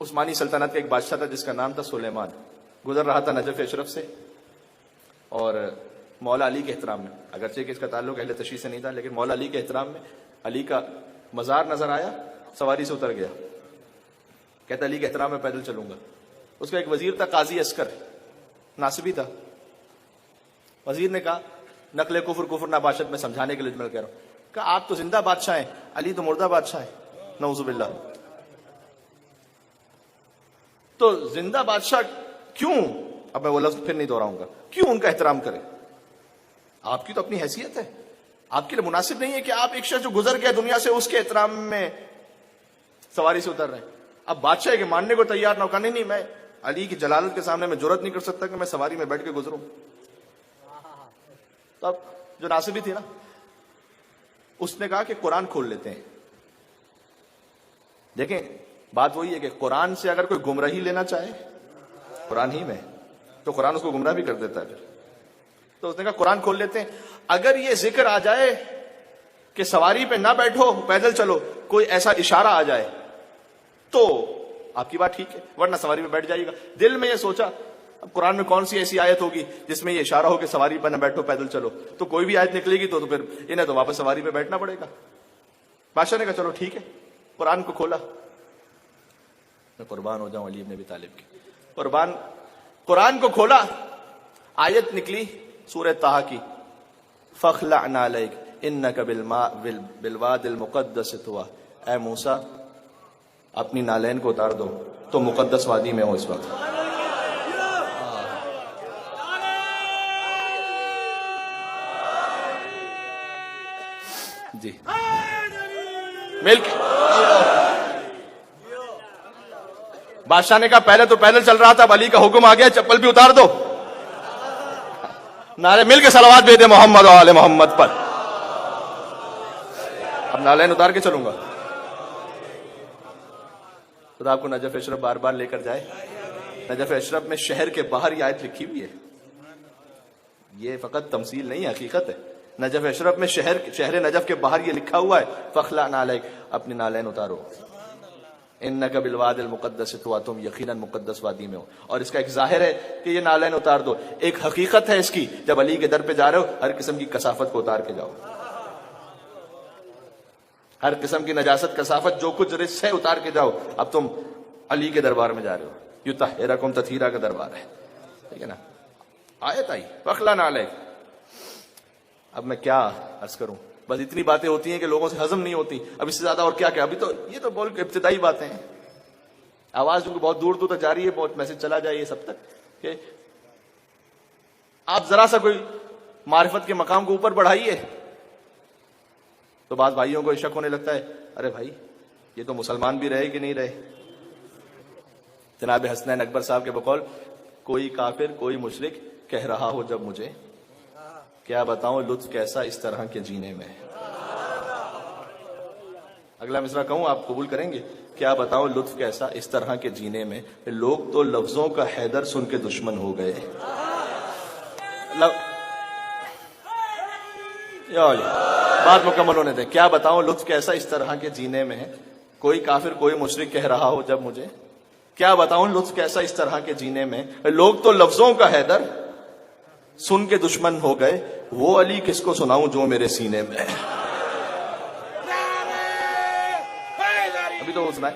عثمانی سلطنت کا ایک بادشاہ تھا جس کا نام تھا سلیمان. گزر رہا تھا نجف اشرف سے اور مولا علی کے احترام میں، اگرچہ کہ اس کا تعلق اہل تشیع سے نہیں تھا، لیکن مولا علی کے احترام میں علی کا مزار نظر آیا، سواری سے اتر گیا. کہتا علی کے احترام میں پیدل چلوں گا. اس کا ایک وزیر تھا قاضی عسکر، ناصبی تھا. وزیر نے کہا نقل کفر کفر نباشت میں سمجھانے کے لیے میں کہہ رہا ہوں، کہا آپ تو زندہ بادشاہ ہیں، علی تو مردہ بادشاہ ہے، نعوذ باللہ. تو زندہ بادشاہ کیوں، اب میں وہ لفظ پھر نہیں دہراؤں گا، کیوں ان کا احترام کرے؟ آپ کی تو اپنی حیثیت ہے، آپ کے لیے مناسب نہیں ہے کہ آپ ایک شخص جو گزر گیا دنیا سے اس کے احترام میں سواری سے اتر رہے ہیں. اب بادشاہ کے ماننے کو تیار نہ ہو، کہا نہیں میں علی کی جلالت کے سامنے میں جرأت نہیں کر سکتا کہ میں سواری میں بیٹھ کے گزروں. تو اب جو ناصبی تھی نا، اس نے کہا کہ قرآن کھول لیتے ہیں. دیکھیں بات وہی ہے کہ قرآن سے اگر کوئی گمراہی لینا چاہے قرآن ہی میں، تو قرآن اس کو گمراہ بھی کر دیتا ہے. تو اس نے کہا قرآن کھول لیتے ہیں، اگر یہ ذکر آ جائے کہ سواری پہ نہ بیٹھو پیدل چلو، کوئی ایسا اشارہ آ جائے تو آپ کی بات ٹھیک ہے، ورنہ سواری پہ بیٹھ جائیے گا. دل میں یہ سوچا اب قرآن میں کون سی ایسی آیت ہوگی جس میں یہ اشارہ ہو کہ سواری پہ نہ بیٹھو پیدل چلو، تو کوئی بھی آیت نکلے گی تو پھر انہیں تو واپس سواری پہ بیٹھنا پڑے گا. بادشاہ نے کہا چلو ٹھیک ہے، قرآن کو کھولا. میں قربان ہو جاؤں علی ابن ابی طالب کی، قرآن کو کھولا، آیت نکلی سورہ طٰہٰ کی، فَاخْلَعْ نَعْلَيْكَ إِنَّكَ بِالْوَادِ الْمُقَدَّسِ طُوًى. اے موسیٰ اپنی نالین کو اتار دو، تو مقدس وادی میں ہو اس وقت. جی مل کے بادشاہ نے کہا پہلے تو پیدل چل رہا تھا، اب علی کا حکم آ گیا چپل بھی اتار دو. نعرے مل کے صلوات بھیج دے محمد و آل محمد پر. اب نالین اتار کے چلوں گا. خدا آپ کو نجف اشرف بار بار لے کر جائے. نجف اشرف میں شہر کے باہر یہ آیت لکھی ہوئی ہے، یہ فقط تمثیل نہیں حقیقت ہے. نجف اشرف میں شہر نجف کے باہر یہ لکھا ہوا ہے فَاخْلَعْ نَعْلَيْكَ، اپنی نالین اتارو، انک بالواد المقدس طویٰ، تم یقیناً مقدس وادی میں ہو. اور اس کا ایک ظاہر ہے کہ یہ نالین اتار دو، ایک حقیقت ہے اس کی، جب علی کے در پہ جا رہے ہو ہر قسم کی کثافت کو اتار کے جاؤ، ہر قسم کی نجاست کثافت جو کچھ رجس ہے اتار کے جاؤ. اب تم علی کے دربار میں جا رہے ہو، یطہرکم تطہیرا کا دربار ہے، ٹھیک ہے نا. آیت آئی فَاخْلَعْ نَعْلَيْكَ. اب میں کیا عرض کروں، بس اتنی باتیں ہوتی ہیں کہ لوگوں سے ہضم نہیں ہوتی. اب اس سے زیادہ اور کیا کیا، ابھی تو یہ تو بول کے ابتدائی باتیں ہیں. آواز جو بہت دور دور تک جا رہی ہے، بہت میسج چلا جائے یہ سب تک کہ آپ ذرا سا کوئی معرفت کے مقام کو اوپر بڑھائیے تو بعض بھائیوں کو شک ہونے لگتا ہے، ارے بھائی یہ تو مسلمان بھی رہے کہ نہیں رہے. جناب حسنین اکبر صاحب کے بقول، کوئی کافر کوئی مشرک کہہ رہا ہو جب مجھے، کیا بتاؤں لطف کیسا اس طرح کے جینے میں. اگلا مصرع کہوں آپ قبول کریں گے، کیا بتاؤں لطف کیسا اس طرح کے جینے میں، لوگ تو لفظوں کا حیدر سن کے دشمن ہو گئے. بات مکمل ہونے دیں. کیا بتاؤں لطف کیسا اس طرح کے جینے میں، کوئی کافر کوئی مشرک کہہ رہا ہو جب مجھے، کیا بتاؤں لطف کیسا اس طرح کے جینے میں، لوگ تو لفظوں کا حیدر سن کے دشمن ہو گئے، وہ علی کس کو سناؤں جو میرے سینے میں. ابھی تو وہ سنائے